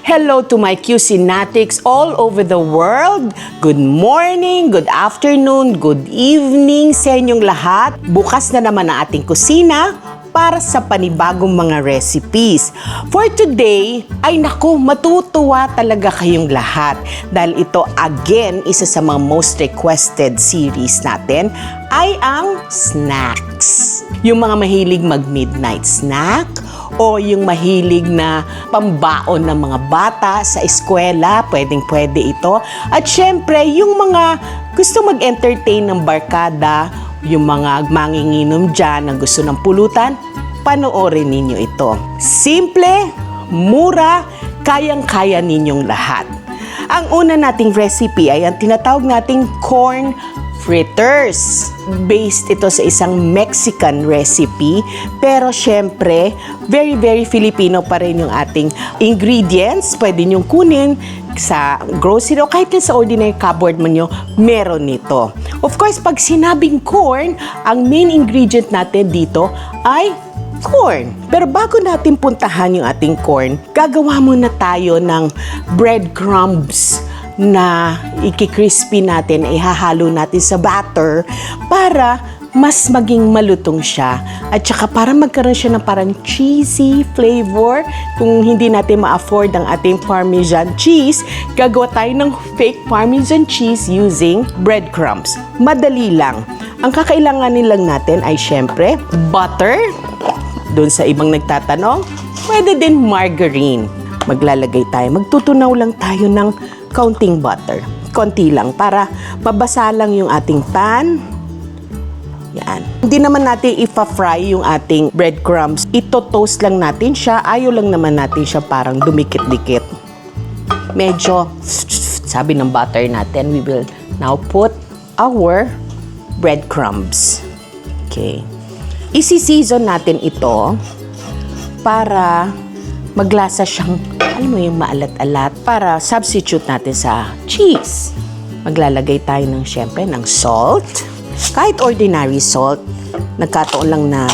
Hello to my Cuisinatics all over the world. Good morning, good afternoon, good evening sa inyong lahat. Bukas na naman ang ating kusina para sa panibagong mga recipes. For today, ay naku, matutuwa talaga kayong lahat dahil ito again, isa sa mga most requested series natin ay ang snacks. Yung mga mahilig mag-midnight snack o yung mahilig na pambaon ng mga bata sa eskwela, pwedeng-pwede ito. At syempre, yung mga gusto mag-entertain ng barkada, yung mga manginginom dyan na gusto ng pulutan, panoorin ninyo ito. Simple, mura, kayang-kaya ninyong lahat. Ang una nating recipe ay ang tinatawag nating corn fritters. Based ito sa isang Mexican recipe, pero syempre, very Filipino pa rin yung ating ingredients. Pwede nyong kunin sa grocery o kahit sa ordinary cupboard mo nyo, meron nito. Of course, pag sinabing corn, ang main ingredient natin dito ay corn. Pero bago natin puntahan yung ating corn, gagawa muna tayo ng breadcrumbs na iki-crispy natin, ihahalo natin sa batter para mas maging malutong siya. At saka para magkaroon siya ng parang cheesy flavor. Kung hindi natin ma-afford ang ating Parmesan cheese, gagawa tayo ng fake Parmesan cheese using breadcrumbs. Madali lang. Ang kakailanganin lang natin ay syempre butter. Doon sa ibang nagtatanong, pwede din margarine. Maglalagay tayo. Magtutunaw lang tayo ng counting butter. Konti lang para mabasa lang yung ating pan. Yan. Hindi naman natin ipa-fry yung ating breadcrumbs. Ito-toast lang natin siya. Ayaw lang naman natin siya parang dumikit-dikit. Medyo, sabi ng butter natin, we will now put our breadcrumbs. Okay. Isi-season natin ito para maglasa siyang, alam mo yung maalat-alat, para substitute natin sa cheese. Maglalagay tayo ng, syempre, ng salt. Kahit ordinary salt, nagkataon lang na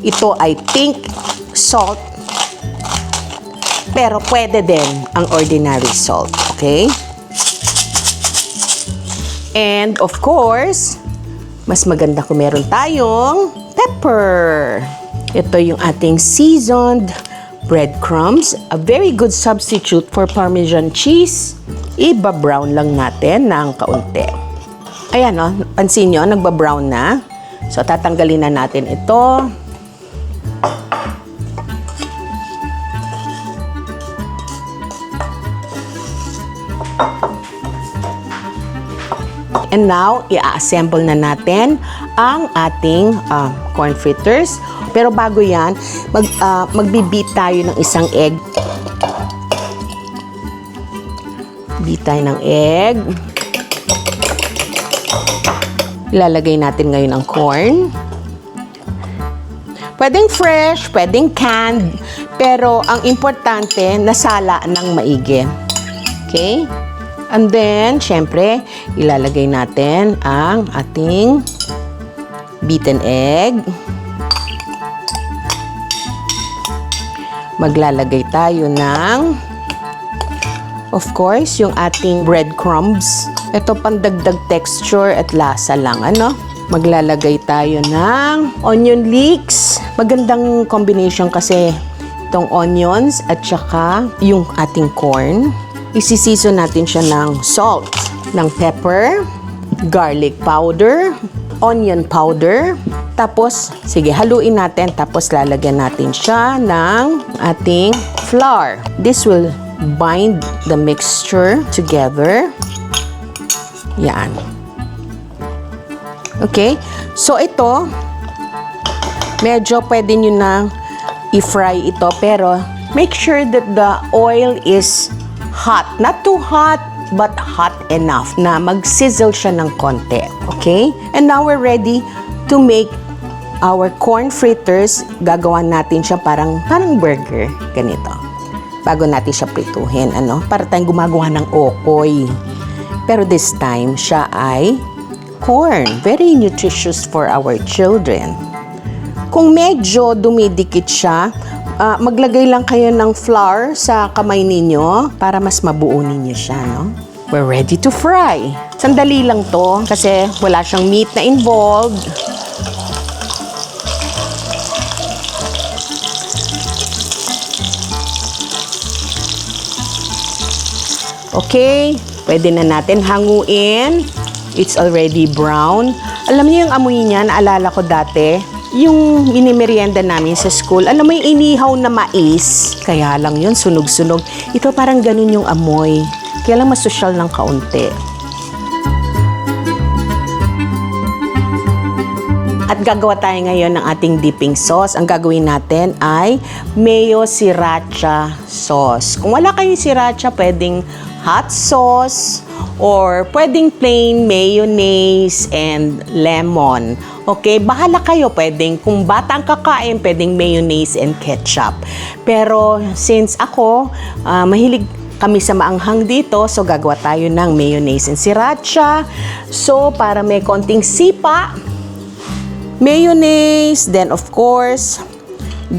ito ay pink salt, pero pwede din ang ordinary salt, okay? And of course, mas maganda kung meron tayong pepper. Ito yung ating seasoned breadcrumbs, a very good substitute for Parmesan cheese. Iba-brown lang natin ng kaunti. Ayan o, pansin nyo, nagba-brown na. So, tatanggalin na natin ito. And now, i-assemble na natin ang ating corn fritters. Pero bago yan, magbi-beat tayo ng isang egg. Beat tayo ng egg. Ilalagay natin ngayon ang corn. Pwedeng fresh, pwedeng canned, pero ang importante, nasala ng maigi. Okay? And then, syempre, ilalagay natin ang ating beaten egg. Maglalagay tayo ng, of course, yung ating breadcrumbs. Ito pandagdag texture at lasa lang, ano? Maglalagay tayo ng onion leeks. Magandang combination kasi itong onions at saka yung ating corn. Isi-season natin siya ng salt, ng pepper, garlic powder, onion powder. Tapos, sige, haluin natin. Tapos, lalagyan natin siya ng ating flour. This will bind the mixture together. Yan. Okay? So, ito, medyo pwede nyo nang i-fry ito. Pero, make sure that the oil is hot. Not too hot, but hot enough na mag-sizzle siya ng konti. Okay? And now we're ready to make our corn fritters. Gagawan natin siya parang burger. Ganito. Bago natin siya prituhin. Ano? Para tayong gumagawa ng okoy. Pero this time, siya ay corn. Very nutritious for our children. Kung medyo dumidikit siya, Maglagay lang kayo ng flour sa kamay ninyo para mas mabuo ninyo siya, no? We're ready to fry. Sandali lang to kasi wala siyang meat na involved. Okay, pwede na natin hanguin. It's already brown. Alam niyo yung amoy niya, naalala ko dati, yung inimerienda namin sa school, alam mo yung inihaw na mais, kaya lang yun, sunog-sunog. Ito parang ganun yung amoy, kaya lang mas sosyal ng kaunti. At gagawa tayo ngayon ng ating dipping sauce. Ang gagawin natin ay mayo sriracha sauce. Kung wala kayong sriracha, pwedeng hot sauce or pwedeng plain mayonnaise and lemon. Okay, bahala kayo. Pwedeng, kung bata ang kakain, pwedeng mayonnaise and ketchup. Pero since ako, mahilig kami sa maanghang dito, so gagawa tayo ng mayonnaise and sriracha. So, para may konting sipa, mayonnaise, then of course,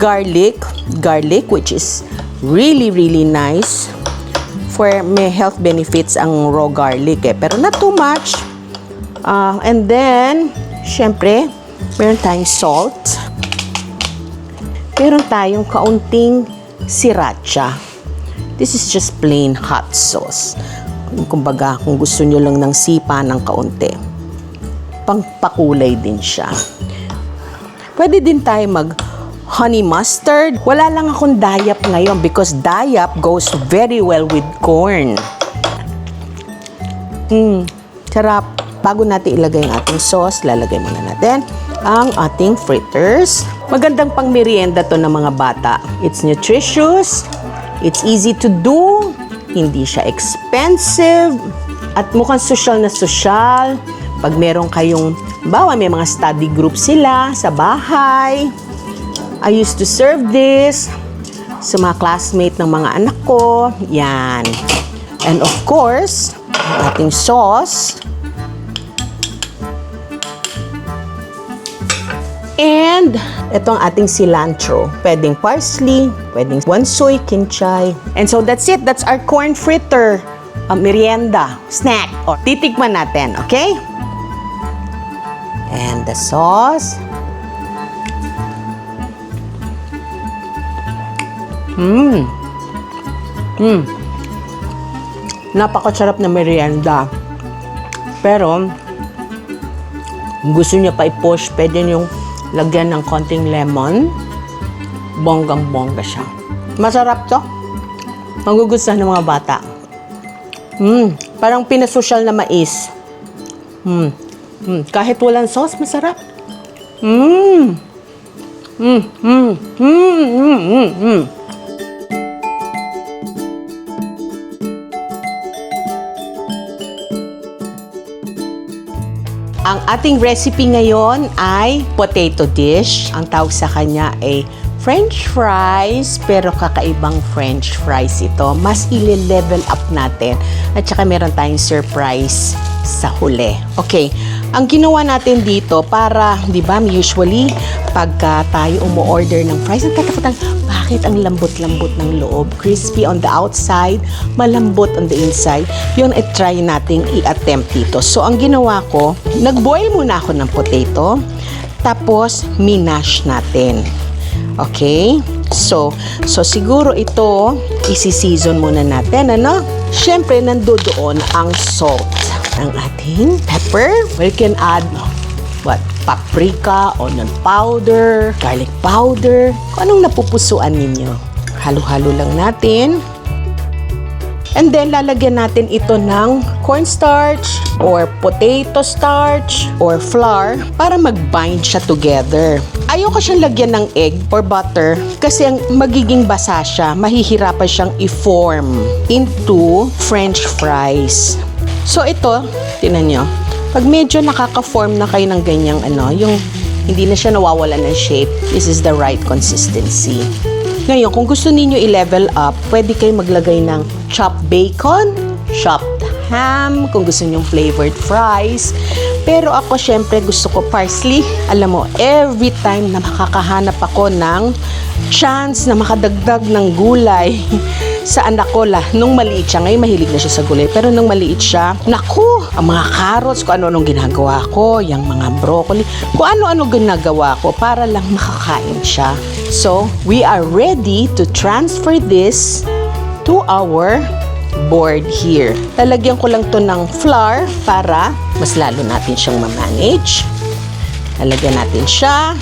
garlic which is really nice. For may health benefits ang raw garlic pero not too much. And then, syempre, meron tayong salt. Meron tayong kaunting sriracha. This is just plain hot sauce. Kumbaga, kung gusto nyo lang ng sipa ng kaunti. Pangpakulay din siya. Pwede din tayo honey mustard. Wala lang akong dayap ngayon because dayap goes very well with corn. Sarap. Bago natin ilagay ang ating sauce, lalagay muna natin ang ating fritters. Magandang pang merienda to ng mga bata. It's nutritious, it's easy to do, hindi siya expensive, at mukhang sosyal na sosyal. Pag meron kayong, may mga study group sila sa bahay. I used to serve this sa mga classmate ng mga anak ko. Yan. And of course, ating sauce. And ito ang ating cilantro. Pwedeng parsley, pwedeng wansoy, kinchay. And so that's it. That's our corn fritter. Merienda, snack. O, titikman natin, okay? And the sauce. Napakasarap na merienda. Pero, kung gusto niya pa i-push, pwede niyong lagyan ng konting lemon. Bonggang-bongga siya. Masarap to. Magugustuhan ng mga bata. Parang pinasosyal na mais. Kahit walang sauce, masarap. Ang ating recipe ngayon ay potato dish. Ang tawag sa kanya ay French fries, pero kakaibang French fries ito. Mas i-level up natin. At saka meron tayong surprise sa huli. Okay, ang ginawa natin dito para, di ba, usually, pagka tayo umu-order ng fries, nagtatakutan, bakit ang lambot-lambot ng loob? Crispy on the outside, malambot on the inside. Yun, try nating i-attempt dito. So, ang ginawa ko, nag-boil muna ako ng potato, tapos minash natin. Okay? So siguro ito, isi-season muna natin, ano? Siyempre, nandoon ang salt. Ang ating pepper. We can add, paprika, onion powder, garlic powder. Kung anong napupusuan ninyo. Halo-halo lang natin. And then, lalagyan natin ito ng cornstarch or potato starch or flour para mag-bind siya together. Ayoko siyang lagyan ng egg or butter kasi ang magiging basa siya, mahihirapan siyang i-form into French fries. So ito, tingnan nyo, pag medyo nakaka-form na kayo ng ganyang yung hindi na siya nawawala ng shape, this is the right consistency. Ngayon, kung gusto niyo i-level up, pwede kayo maglagay ng chopped bacon, chopped ham, kung gusto niyo flavored fries. Pero ako, syempre, gusto ko parsley. Alam mo, every time na makakahanap ako ng chance na makadagdag ng gulay sa anak ko nung maliit siya. Ngayon mahilig na siya sa gulay, pero nung maliit siya, naku, ang mga carrots, kung ano-anong ginagawa ko, yung mga broccoli, kung ano-ano ginagawa ko para lang makakain siya. So, we are ready to transfer this to our board here. Lalagyan ko lang to ng flour para mas lalo natin siyang ma-manage. Lalagyan natin siya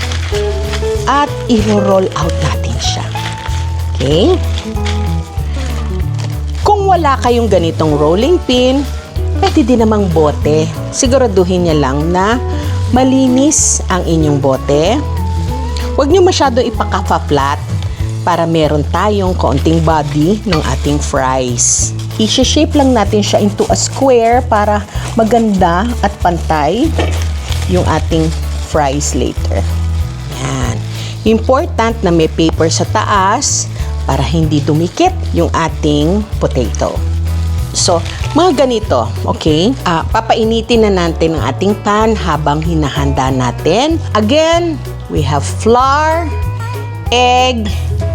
at i-roll out natin siya. Okay? Kung wala kayong ganitong rolling pin, pwede din namang bote. Siguraduhin niya lang na malinis ang inyong bote. Huwag niyo masyado ipaka-flat para meron tayong kaunting body ng ating fries. I-shape lang natin siya into a square para maganda at pantay yung ating fries later. Yan. Important na may paper sa taas para hindi dumikit yung ating potato. So, mga ganito, okay? Papainitin na natin ang ating pan habang hinahanda natin. Again, we have flour, egg,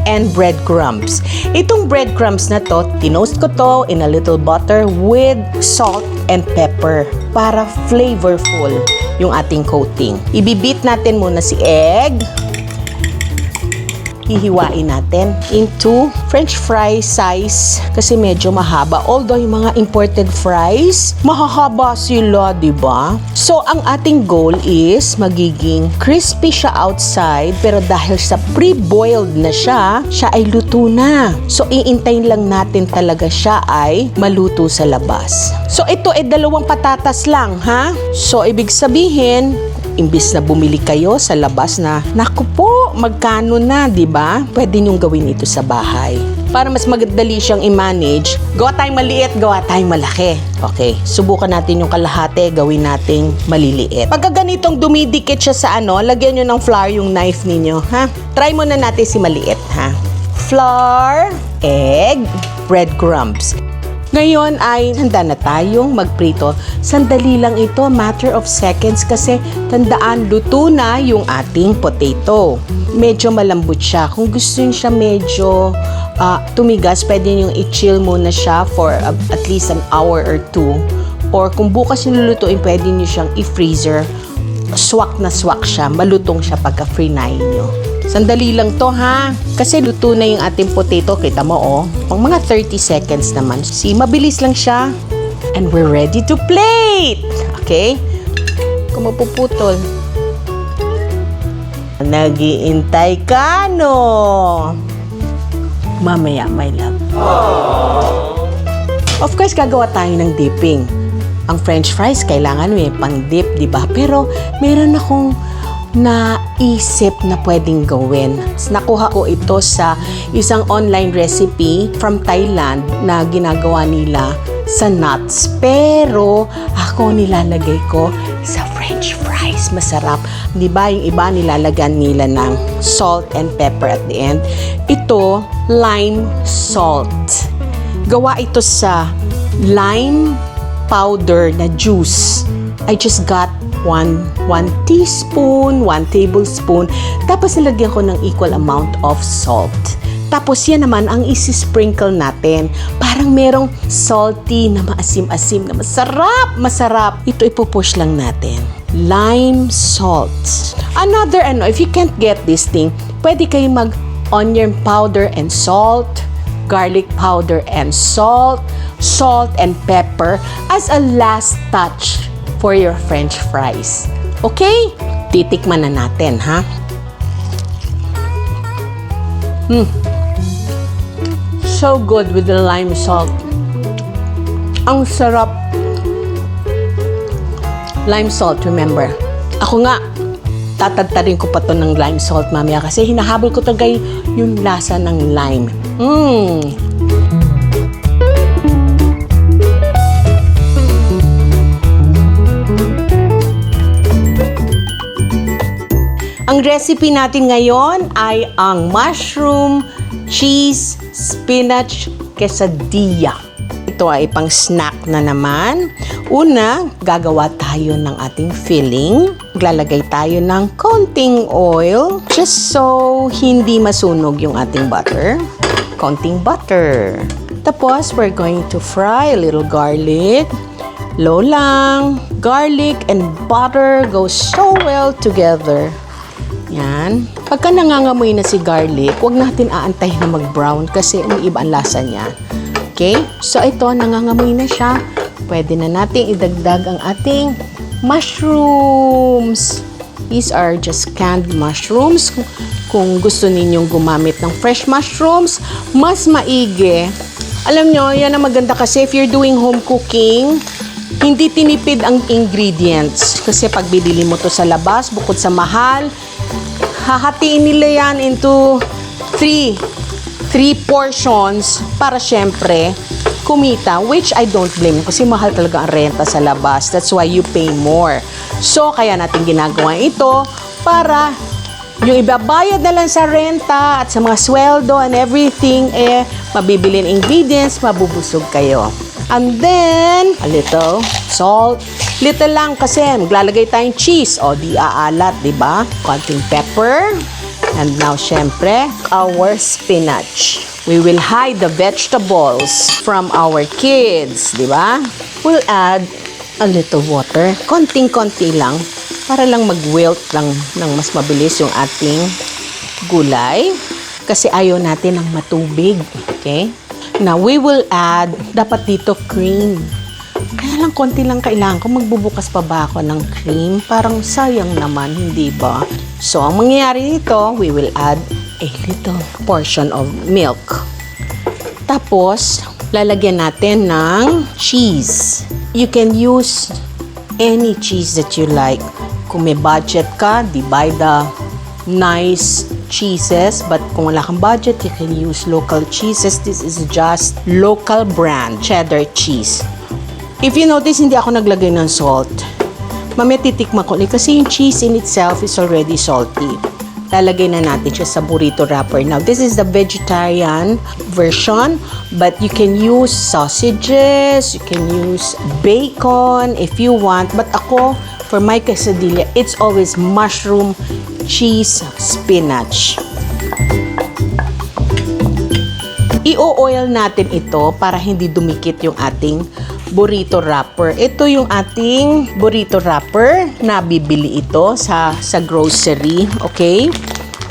and breadcrumbs. Itong breadcrumbs na to, tinost ko to in a little butter with salt and pepper para flavorful yung ating coating. Ibibit natin muna si egg. Hihiwain natin into French fry size kasi medyo mahaba. Although yung mga imported fries, mahahaba sila, diba? So, ang ating goal is magiging crispy siya outside pero dahil sa pre-boiled na siya ay luto na. So, iintayin lang natin talaga siya ay maluto sa labas. So, ito ay 2 patatas lang, ha? So, ibig sabihin, imbis na bumili kayo sa labas na, naku po, magkano na, di ba? Pwede niyong gawin ito sa bahay. Para mas madali siyang i-manage, gawa tayong maliit, gawa tayong malaki. Okay, subukan natin yung kalahati, gawin nating maliliit. Pagka ganitong dumidikit siya sa lagyan niyo ng flour yung knife ninyo, ha? Try muna natin si maliit, ha? Flour, egg, breadcrumbs. Ngayon ay handa na tayong magprito. Sandali lang ito, matter of seconds kasi tandaan, luto na yung ating potato. Medyo malambot siya. Kung gusto niyo siya medyo tumigas, pwede niyo i-chill muna siya for at least an hour or 2. Or kung bukas nilulutuin, pwede niyo siyang i-freezer. Swak na swak siya, malutong siya pagka-free-nain niyo. Sandali lang to, ha? Kasi luto na yung ating potato. Kita mo, oh. Pang mga 30 seconds naman. See, mabilis lang siya. And we're ready to plate! Okay? Kung mapuputol. Nag-iintay ka, no? Mamaya, my love. Of course, gagawa tayo ng dipping. Ang French fries, kailangan may pang-dip, di ba? Pero, meron akong naisip na pwedeng gawin. Nakuha ko ito sa isang online recipe from Thailand na ginagawa nila sa nuts. Pero ako nilalagay ko sa French fries. Masarap. Di ba yung iba nilalagyan nila ng salt and pepper at the end. Ito, lime salt. Gawa ito sa lime powder na juice. I just got 1 teaspoon, 1 tablespoon. Tapos nilagyan ko ng equal amount of salt. Tapos yan naman ang isi-sprinkle natin. Parang merong salty na maasim-asim na masarap, masarap. Ito ipupush lang natin. Lime salt. Another, if you can't get this thing, pwede kayo mag-onion powder and salt, garlic powder and salt, salt and pepper as a last touch for your French fries. Okay? Titikman na natin, ha? So good with the lime salt. Ang sarap. Lime salt, remember. Ako nga, tatadtarin ko pa to ng lime salt mamaya kasi hinahabol ko talaga yung lasa ng lime. Ang recipe natin ngayon ay ang mushroom cheese spinach quesadilla. ito ay pang snack na naman. Una, gagawa tayo ng ating filling. Maglalagay tayo ng konting oil just so hindi masunog yung ating butter. Konting butter. Tapos, we're going to fry a little garlic. Low lang. Garlic and butter go so well together. Yan. Pagka nangangamoy na si garlic, huwag natin aantayin na mag-brown kasi umiiba ang lasa niya. Okay? So, ito, nangangamoy na siya. Pwede na natin idagdag ang ating mushrooms. These are just canned mushrooms. Kung gusto ninyong gumamit ng fresh mushrooms, mas maigi. Alam nyo, yan ang maganda kasi if you're doing home cooking, hindi tinipid ang ingredients. Kasi pag bibili mo to sa labas, bukod sa mahal, hahatiin nila yan into three portions para syempre kumita, which I don't blame kasi mahal talaga ang renta sa labas. That's why you pay more. So, kaya natin ginagawa ito para yung ibabayad na lang sa renta at sa mga sweldo and everything, mabibili ng ingredients, mabubusog kayo. And then, a little salt. Little lang kasi maglalagay tayong cheese. O, di aalat, di ba? Konting pepper. And now, syempre, our spinach. We will hide the vegetables from our kids, di ba? We'll add a little water. Konting-konti lang para lang mag-wilt lang ng mas mabilis yung ating gulay. Kasi ayaw natin ng matubig. Okay? Now, we will add, dapat dito, cream. Kaya lang, konti lang kailangan ko. Magbubukas pa ba ako ng cream? Parang sayang naman, hindi ba? So, ang mangyayari dito, we will add a little portion of milk. Tapos, lalagyan natin ng cheese. You can use any cheese that you like. Kung may budget ka, di buy the nice cheeses. But kung wala kang budget, you can use local cheeses. This is just local brand cheddar cheese. If you notice, hindi ako naglagay ng salt. Mamaya titikman ko ulit kasi yung cheese in itself is already salty. Lalagay na natin siya sa burrito wrapper. Now, this is the vegetarian version, but you can use sausages, you can use bacon if you want. But ako, for my quesadilla, it's always mushroom, cheese, spinach. I-oil natin ito para hindi dumikit yung ating burrito wrapper. Ito yung ating burrito wrapper na bibili ito sa grocery. Okay?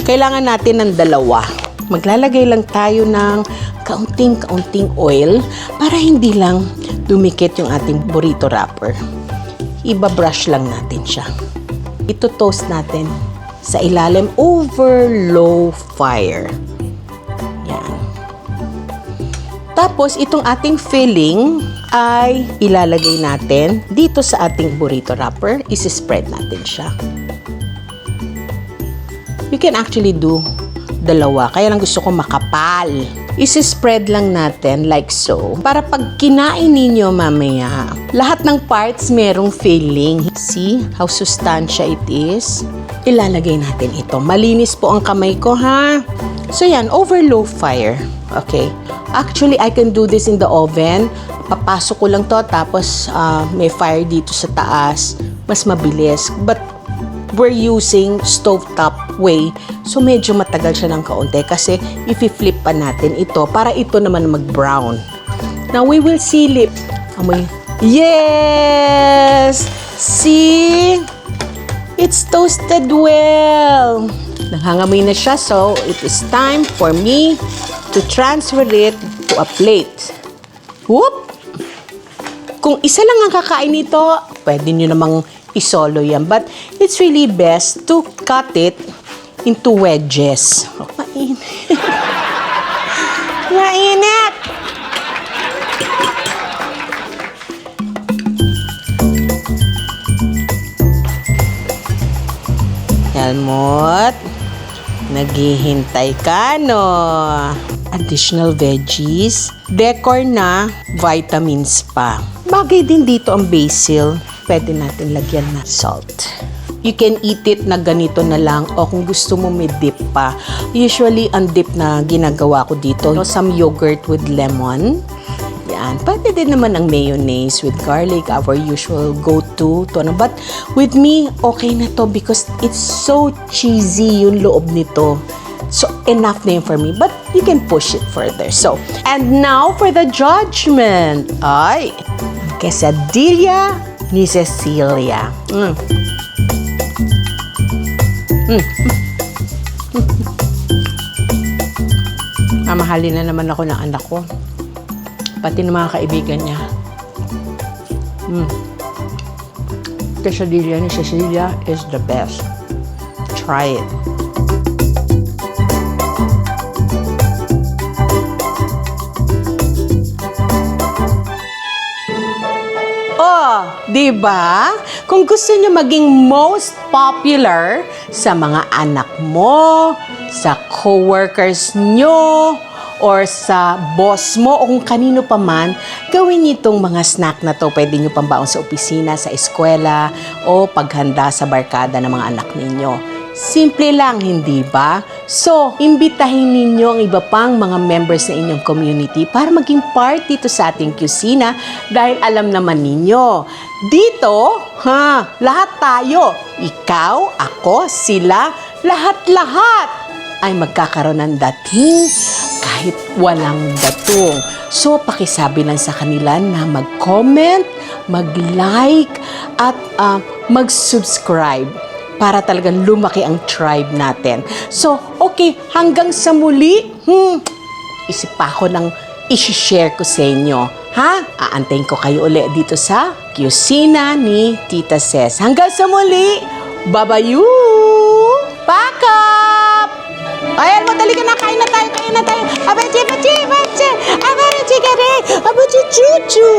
Kailangan natin ng dalawa. Maglalagay lang tayo ng kaunting oil para hindi lang dumikit yung ating burrito wrapper. Iba-brush lang natin siya. Ito toast natin sa ilalim over low fire. Yan. Tapos, itong ating filling ay ilalagay natin dito sa ating burrito wrapper. Isi-spread natin siya. You can actually do dalawa. Kaya lang gusto ko makapal. Isi-spread lang natin like so. Para pag kinain ninyo mamaya, lahat ng parts merong filling. See how sustansya it is? Ilalagay natin ito. Malinis po ang kamay ko, ha? So yan, over low fire. Okay. Actually, I can do this in the oven. Papasok ko lang to, tapos may fire dito sa taas. Mas mabilis. But we're using stovetop way. So, medyo matagal siya ng kaunti kasi i-flip pa natin ito para ito naman mag-brown. Now, we will seal it. Amoy. Yes! See? It's toasted well. Nanghangamoy na siya, so it is time for me to transfer it to a plate. Whoop! Kung isa lang ang kakain nito, pwede nyo namang isolo yan. But it's really best to cut it into wedges. Oh, mainit. Mainit! Helmut, naghihintay ka, no? Additional veggies, decor na, vitamins pa. Bagay din dito ang basil. Pwede natin lagyan ng salt. You can eat it na ganito na lang o kung gusto mo may dip pa. Usually, ang dip na ginagawa ko dito, some yogurt with lemon. Yan. Pwede din naman ang mayonnaise with garlic, our usual go-to. But with me, okay na to because it's so cheesy yung loob nito. So, enough na yun for me. But you can push it further. So, and now for the judgment. Ay, quesadilla ni Cecilia. Mamahalin na naman ako ng anak ko. Pati ng mga kaibigan niya. Quesadilla ni Cecilia is the best. Try it. Oh, di ba? Kung gusto niyo maging most popular sa mga anak mo, sa coworkers nyo, or sa boss mo, o kung kanino pa man, gawin niyo itong mga snack na to. Pwede niyo pambaon sa opisina, sa eskwela, o paghanda sa barkada ng mga anak ninyo. Simple lang, hindi ba? So, imbitahin ninyo ang iba pang mga members na inyong community para maging part dito sa ating kusina dahil alam naman ninyo, dito, lahat tayo, ikaw, ako, sila, lahat-lahat ay magkakaroon ng dating kahit walang datong. So, pakisabi lang sa kanila na mag-comment, mag-like, at mag-subscribe para talagang lumaki ang tribe natin. So, okay, hanggang sa muli, isip pa ako ng isi-share ko sa inyo. Aantayin ko kayo ulit dito sa Kusina ni Tita Ces. Hanggang sa muli, babayu! Pack up! Ayan mo, dali ka na, kain na tayo. Abachi, abachi, abachi, abachi, abachi, chuchu!